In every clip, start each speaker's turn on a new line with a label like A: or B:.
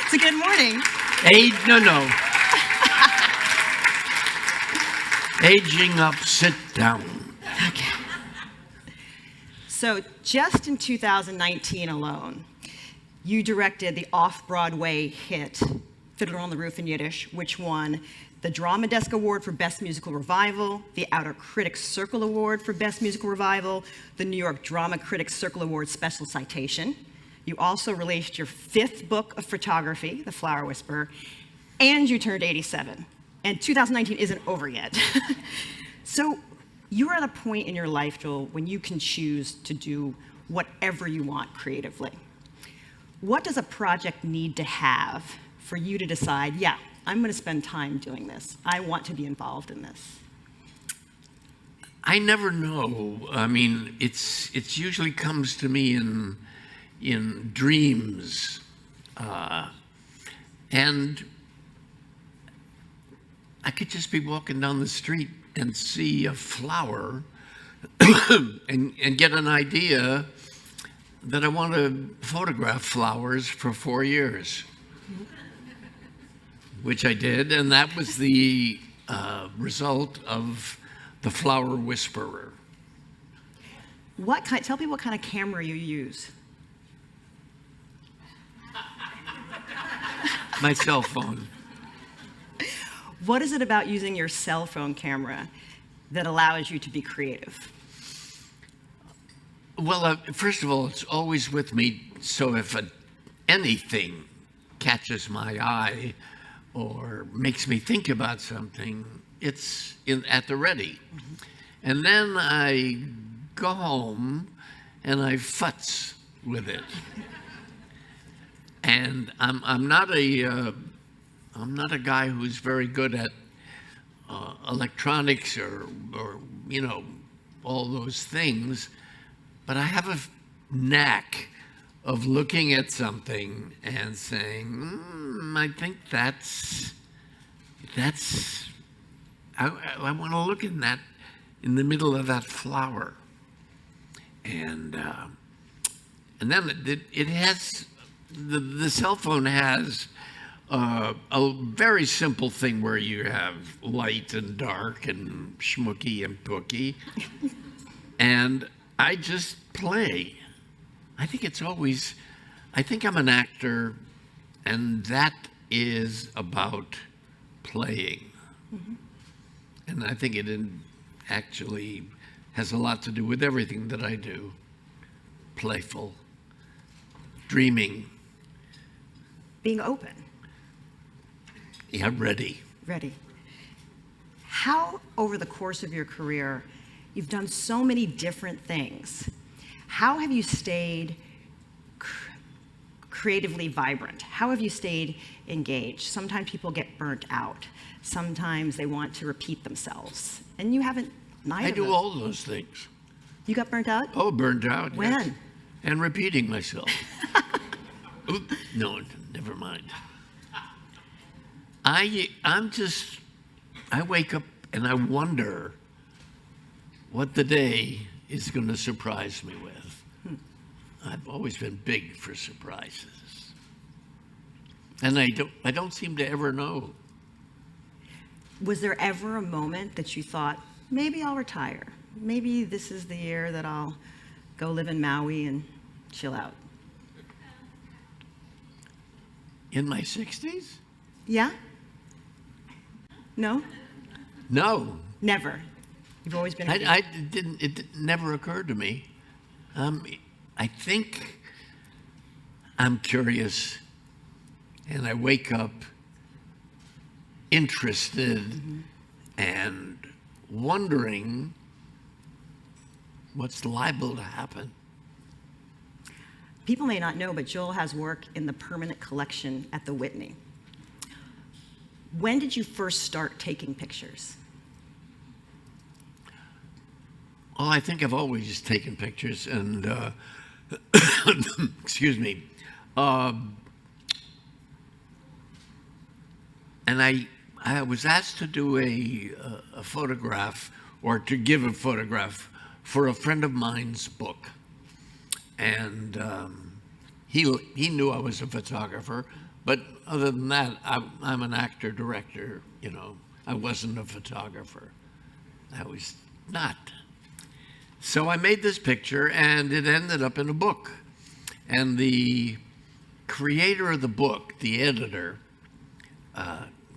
A: So good morning.
B: No. Aging up, sit down.
A: Okay. So just in 2019 alone, you directed the off-Broadway hit Fiddler on the Roof in Yiddish, which won the Drama Desk Award for Best Musical Revival, the Outer Critics Circle Award for Best Musical Revival, the New York Drama Critics Circle Award Special Citation. You also released your 5th book of photography, The Flower Whisperer, and you turned 87. And 2019 isn't over yet. So you're at a point in your life, Joel, when you can choose to do whatever you want creatively. What does a project need to have for you to decide, yeah, I'm going to spend time doing this. I want to be involved in this?
B: I never know. I mean, it's usually comes to me in dreams, and I could just be walking down the street and see a flower and get an idea that I want to photograph flowers for 4 years, which I did, and that was the result of The Flower Whisperer.
A: Tell me what kind of camera you use.
B: My cell phone.
A: What is it about using your cell phone camera that allows you to be creative?
B: Well, first of all, it's always with me, so if anything catches my eye or makes me think about something, it's at the ready. Mm-hmm. And then I go home and I futz with it. And I'm not a guy who's very good at electronics or all those things, but I have a knack of looking at something and saying, I think I want to look in the middle of that flower, and then it has. The cell phone has a very simple thing where you have light and dark and schmooky and booky, and I just play. I think I'm an actor, and that is about playing. Mm-hmm. And I think it actually has a lot to do with everything that I do. Playful, dreaming.
A: Being open.
B: Yeah, ready.
A: Ready. How, over the course of your career, you've done so many different things. How have you stayed creatively vibrant? How have you stayed engaged? Sometimes people get burnt out. Sometimes they want to repeat themselves. And you haven't, neither
B: I
A: of
B: do
A: those.
B: all those things.
A: You got burnt out?
B: Oh, burnt out.
A: When?
B: Yes. And repeating myself. Oops, no, never mind. I wake up and I wonder what the day is going to surprise me with. I've always been big for surprises. And I don't seem to ever know.
A: Was there ever a moment that you thought, maybe I'll retire? Maybe this is the year that I'll go live in Maui and chill out?
B: In my 60s?
A: Yeah? No?
B: No.
A: Never. You've always been.
B: It never occurred to me. I think I'm curious, and I wake up interested and wondering what's liable to happen.
A: People may not know, but Joel has work in the permanent collection at the Whitney. When did you first start taking pictures?
B: Well, I think I've always taken pictures, and excuse me. And I was asked to do a photograph, or to give a photograph for a friend of mine's book. And he knew I was a photographer. But other than that, I'm an actor, director, you know. I wasn't a photographer. I was not. So I made this picture, and it ended up in a book. And the creator of the book, the editor,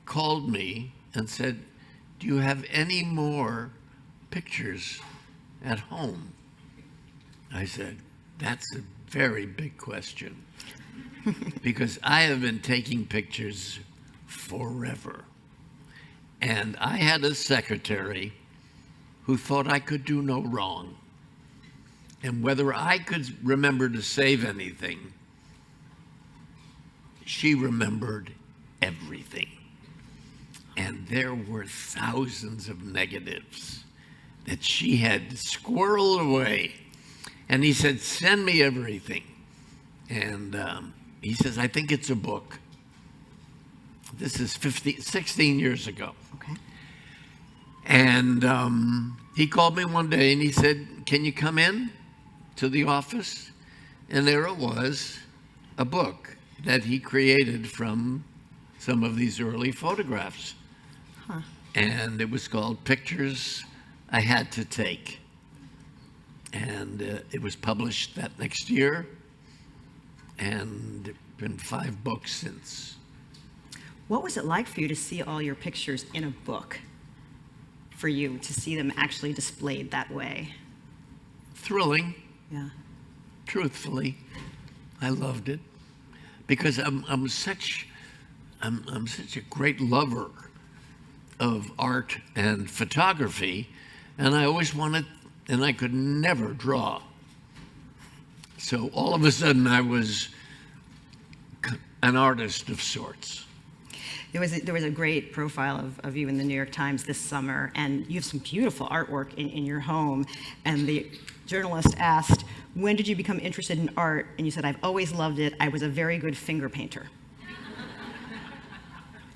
B: called me and said, "Do you have any more pictures at home?" I said, "That's a very big question." Because I have been taking pictures forever. And I had a secretary who thought I could do no wrong. And whether I could remember to save anything, she remembered everything. And there were thousands of negatives that she had squirreled away. And he said, "Send me everything." And he says, "I think it's a book." This is 16 years ago.
A: Okay.
B: And he called me one day and he said, "Can you come in to the office?" And there it was, a book that he created from some of these early photographs.
A: Huh.
B: And it was called Pictures I Had to Take. And it was published that next year, and there have been 5 books since.
A: What was it like for you to see all your pictures in a book? For you to see them actually displayed that way?
B: Thrilling,
A: Yeah.
B: truthfully. I loved it because I'm such a great lover of art and photography, and I always wanted, and I could never draw. So all of a sudden I was an artist of sorts.
A: There was a great profile of you in the New York Times this summer, and you have some beautiful artwork in your home. And the journalist asked, "When did you become interested in art?" And you said, "I've always loved it. I was a very good finger painter."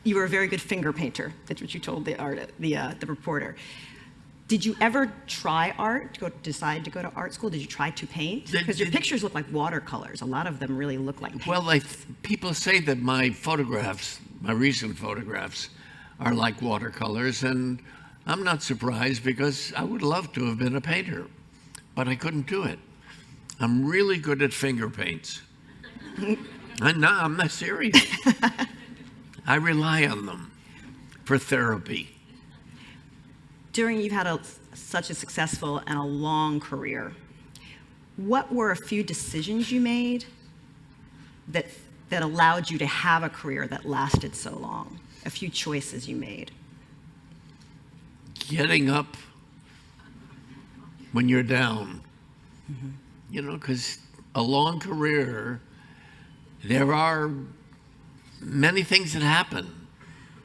A: You were a very good finger painter. That's what you told the reporter. Did you ever try art? Decide to go to art school? Did you try to paint? Because your pictures look like watercolors. A lot of them really look like paint.
B: Well, people say that my photographs, my recent photographs, are like watercolors, and I'm not surprised because I would love to have been a painter, but I couldn't do it. I'm really good at finger paints. I'm not serious. I rely on them for therapy.
A: You've had such a successful and a long career. What were a few decisions you made that allowed you to have a career that lasted so long? A few choices you made.
B: Getting up when you're down.
A: Mm-hmm.
B: You know, because a long career, there are many things that happen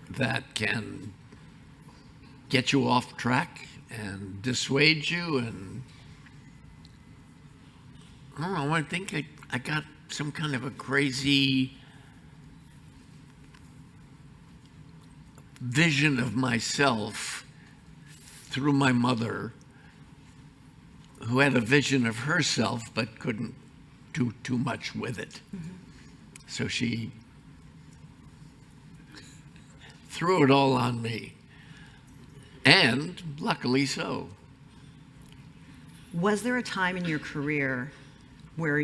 B: that can get you off track and dissuade you, and I don't know, I think I got some kind of a crazy vision of myself through my mother, who had a vision of herself but couldn't do too much with it. Mm-hmm. So she threw it all on me. And luckily so.
A: Was there a time in your career where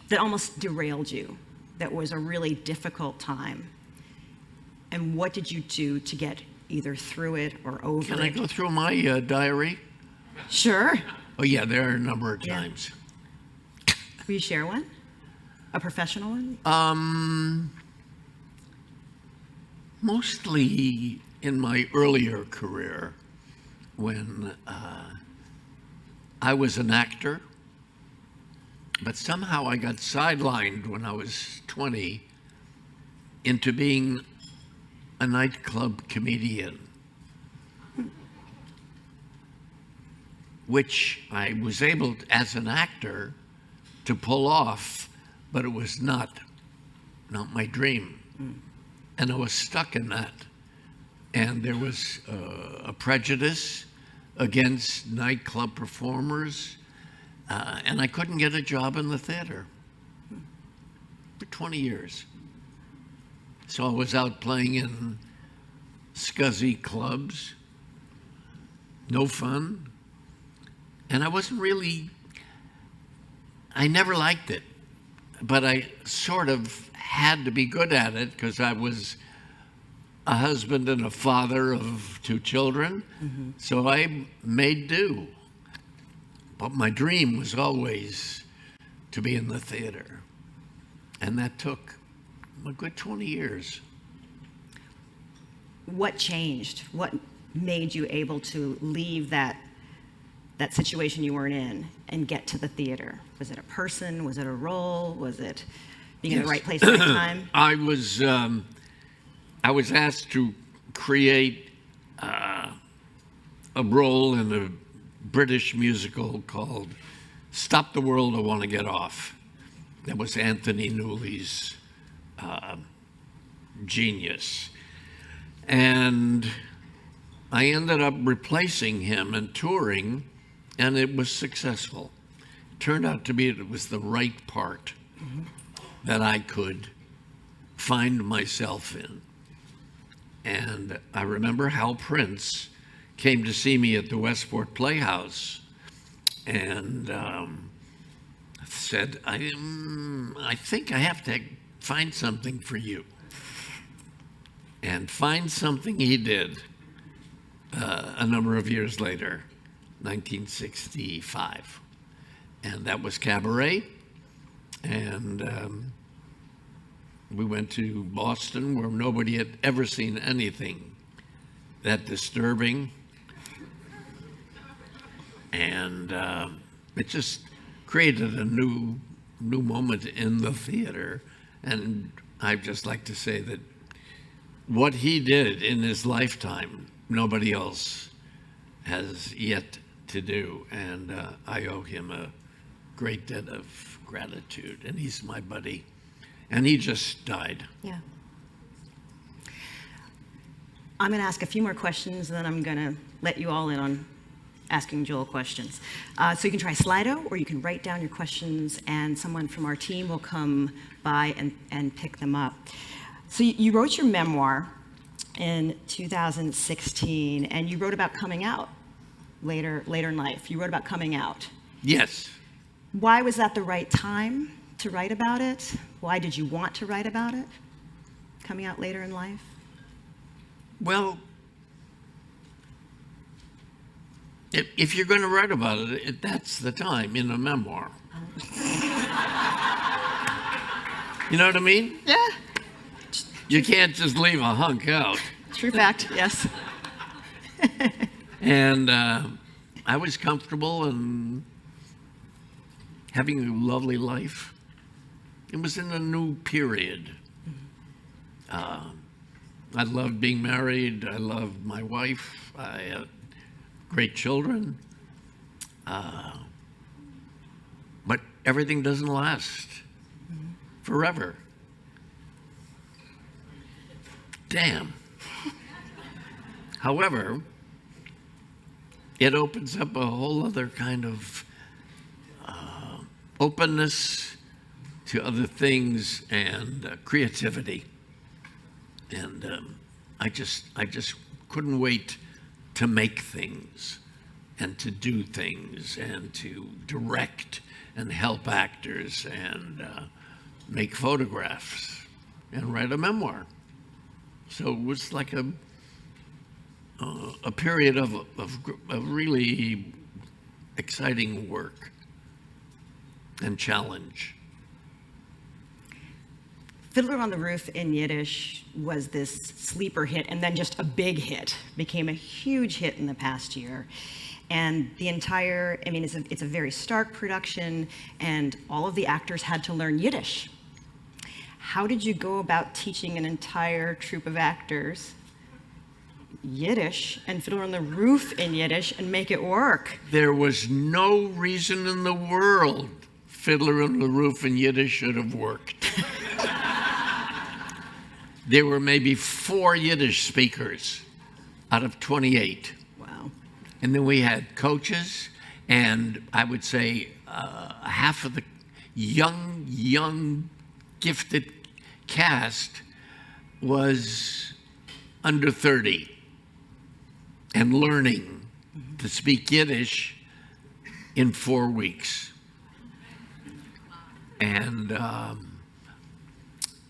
A: that almost derailed you, that was a really difficult time? And what did you do to get either through it or over it?
B: Can I go through my diary?
A: Sure.
B: Oh yeah, there are a number of times.
A: Will you share one? A professional one?
B: Mostly in my earlier career, when I was an actor, but somehow I got sidelined when I was 20 into being a nightclub comedian, which I was able, as an actor, to pull off, but it was not my dream. And I was stuck in that. And there was a prejudice against nightclub performers, and I couldn't get a job in the theater for 20 years. So I was out playing in scuzzy clubs, no fun. And I never liked it, but I sort of had to be good at it because I was a husband and a father of 2 children. Mm-hmm. So I made do. But my dream was always to be in the theater. And that took a good 20 years.
A: What changed? What made you able to leave that situation you weren't in and get to the theater? Was it a person? Was it a role? Was it being in the right place at the right time?
B: I was asked to create a role in a British musical called Stop the World, I Want to Get Off. That was Anthony Newley's genius. And I ended up replacing him and touring, and it was successful. Turned out to be it was the right part that I could find myself in. And I remember Hal Prince came to see me at the Westport Playhouse and said, I think I have to find something for you. And find something he did a number of years later, 1965. And that was Cabaret. And we went to Boston, where nobody had ever seen anything that disturbing. And it just created a new moment in the theater. And I'd just like to say that what he did in his lifetime, nobody else has yet to do. And I owe him a great debt of gratitude. And he's my buddy. And he just died.
A: Yeah. I'm going to ask a few more questions, and then I'm going to let you all in on asking Joel questions. So you can try Slido, or you can write down your questions, and someone from our team will come by and pick them up. So you wrote your memoir in 2016, and you wrote about coming out later in life. You wrote about coming out.
B: Yes.
A: Why was that the right time to write about it? Why did you want to write about it, coming out later in life?
B: Well, if you're going to write about it, that's the time in a memoir. You know what I mean?
A: Yeah.
B: You can't just leave a hunk out.
A: True fact, yes.
B: And I was comfortable and having a lovely life. It was in a new period. I loved being married. I loved my wife. I had great children. But everything doesn't last forever. Damn. However, it opens up a whole other kind of openness to other things and creativity. And I just couldn't wait to make things and to do things and to direct and help actors and make photographs and write a memoir. So it was like a period of really exciting work and challenge.
A: Fiddler on the Roof in Yiddish was this sleeper hit, and then just a big hit, became a huge hit in the past year. And the entire, it's a very stark production, and all of the actors had to learn Yiddish. How did you go about teaching an entire troupe of actors Yiddish and Fiddler on the Roof in Yiddish and make it work?
B: There was no reason in the world Fiddler on the Roof in Yiddish should have worked. There were maybe 4 Yiddish speakers out of 28.
A: Wow.
B: And then we had coaches, and I would say half of the young, gifted cast was under 30 and learning to speak Yiddish in 4 weeks. And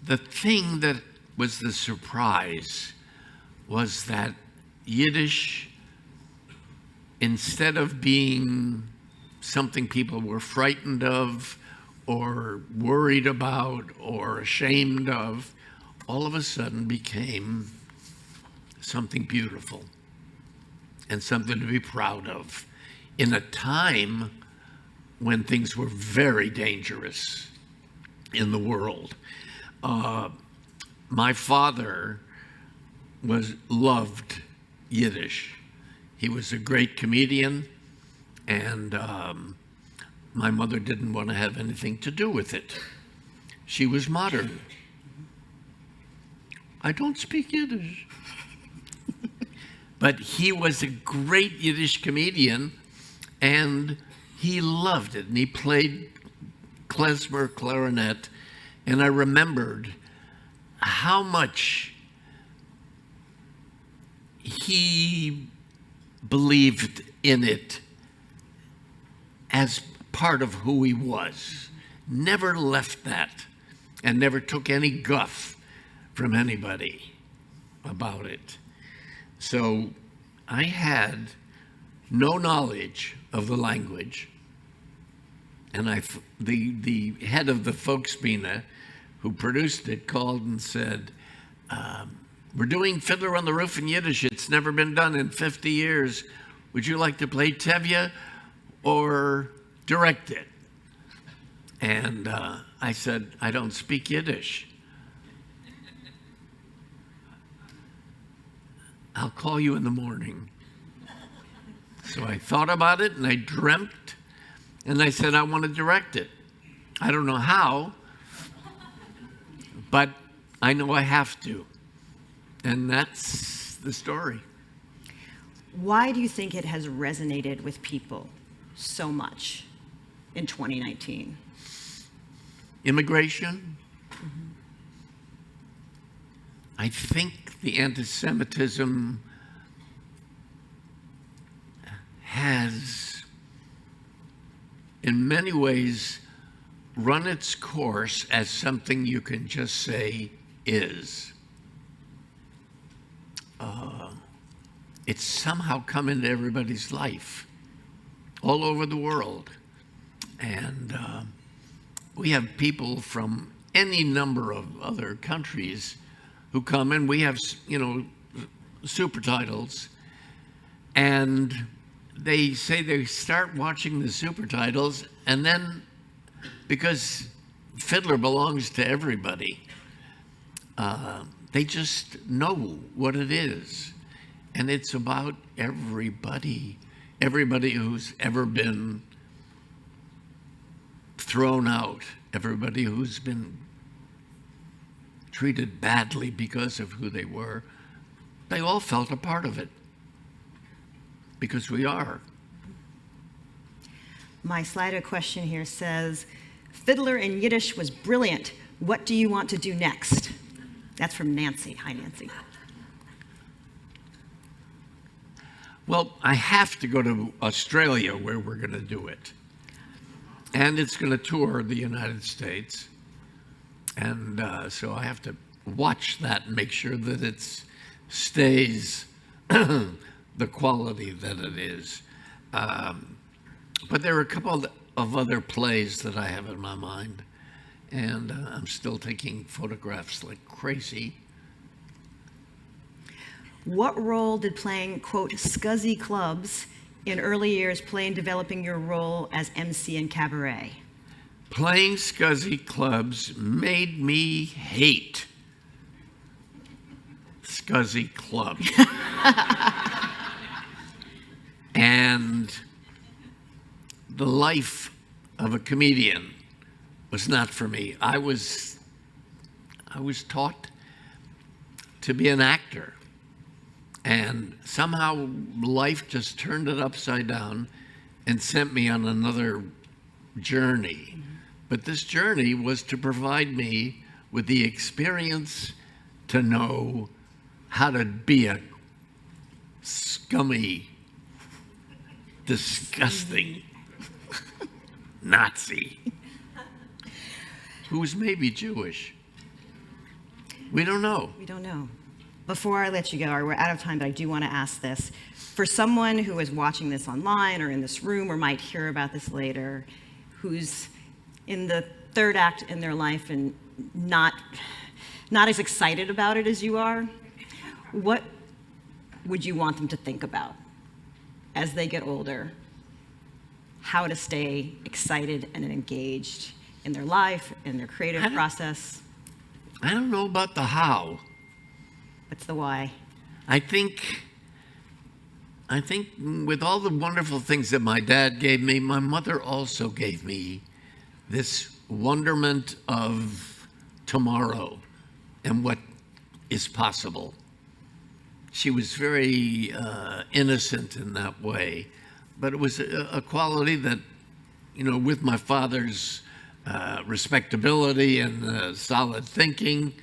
B: the thing that was the surprise was that Yiddish, instead of being something people were frightened of or worried about or ashamed of, all of a sudden became something beautiful and something to be proud of in a time when things were very dangerous in the world. My father loved Yiddish. He was a great comedian, and my mother didn't want to have anything to do with it. She was modern. I don't speak Yiddish. But he was a great Yiddish comedian, and he loved it, and he played klezmer, clarinet, and I remembered how much he believed in it as part of who he was. Never left that, and never took any guff from anybody about it. So I had no knowledge of the language, and the head of the Volksbühne, who produced it, called and said, we're doing Fiddler on the Roof in Yiddish. It's never been done in 50 years. Would you like to play Tevye or direct it? And I said, I don't speak Yiddish. I'll call you in the morning. So I thought about it, and I dreamt, and I said, I want to direct it. I don't know how, but I know I have to. And that's the story.
A: Why do you think it has resonated with people so much in 2019?
B: Immigration. Mm-hmm. I think the antisemitism has, in many ways, run its course as something you can just say is. It's somehow come into everybody's life, all over the world. And we have people from any number of other countries who come in. We have, super titles, and they say they start watching the super titles, and then because Fiddler belongs to everybody, they just know what it is. And it's about everybody who's ever been thrown out, everybody who's been treated badly because of who they were. They all felt a part of it, because we are.
A: My Slido question here says, Fiddler in Yiddish was brilliant. What do you want to do next? That's from Nancy. Hi, Nancy.
B: Well, I have to go to Australia, where we're going to do it. And it's going to tour the United States. And so I have to watch that and make sure that it stays the quality that it is. But there are a couple of other plays that I have in my mind. And I'm still taking photographs like crazy.
A: What role did playing, quote, scuzzy clubs in early years play in developing your role as MC in cabaret?
B: Playing scuzzy clubs made me hate scuzzy clubs. And the life of a comedian was not for me. I was taught to be an actor. And somehow life just turned it upside down and sent me on another journey. But this journey was to provide me with the experience to know how to be a scummy, disgusting Nazi who's maybe Jewish. We don't know.
A: We don't know. Before I let you go, we're out of time, but I do want to ask this. For someone who is watching this online or in this room or might hear about this later, who's in the third act in their life and not as excited about it as you are, what would you want them to think about as they get older? How to stay excited and engaged in their life, in their creative process?
B: I don't know about the how.
A: What's the why?
B: I think with all the wonderful things that my dad gave me, my mother also gave me this wonderment of tomorrow and what is possible. She was very innocent in that way, but it was a quality that, with my father's respectability and solid thinking,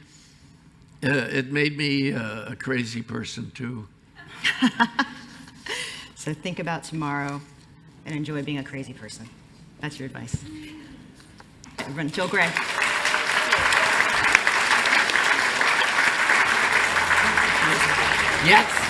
B: it made me a crazy person too.
A: So think about tomorrow and enjoy being a crazy person. That's your advice. Everyone, Joe Gray.
B: Yes.